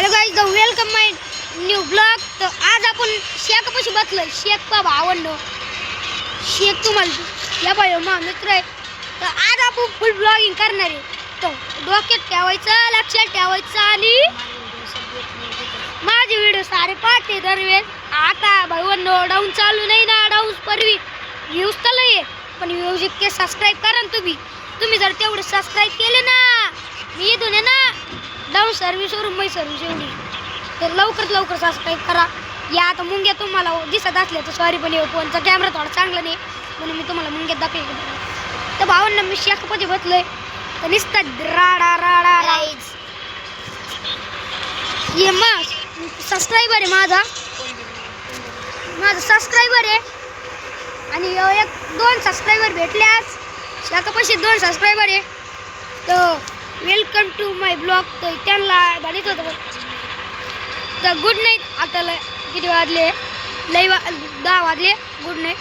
Hello guys, welcome माय new blog. तर आज आपण शेकापाशी बसलोय. शेक बाबा आवडणं शेक तुम्हाला या बाय मा मित्र आहे. तर आज आपण फुल ब्लॉगिंग करणार आहे. तर डोक्यात ठेवायचं, लक्षात ठेवायचं आणि माझे व्हिडिओ सारे पाहते दरवेळेस. आता भाईवंनो डाऊन चालू नाही ना, डाऊन परवी व्ह्यूज तर लय पण व्ह्यूज इतके सबस्क्राईब करा ना तुम्ही जर तेवढे सबस्क्राईब केले ना, मी इथून आहे ना डाऊन सर्व्हिसवरून मै सर्व्हिस एवढी. तर लवकर सबस्क्राईब करा. या आता मुंग्या तुम्हाला दिसत असल्या तर सॉरी, पण फोनचा कॅमेरा थोडा चांगला नाही म्हणून मी तुम्हाला मुंग्यात दाखवले. तर भावांना मी शेकामध्ये बसलोय तर नुसतं राडा राडा राईज. ये मग सबस्क्रायबर आहे माझा सबस्क्रायबर आहे. आणि एक 2 सबस्क्रायबर भेटल्यास शेकापाशी 2 सबस्क्रायबर आहे. तर वेलकम टू माय ब्लॉग. तर त्यांना म्हणत होतं. तर गुड नाईट. आता किती वाजले? 10 वाजले. Good night.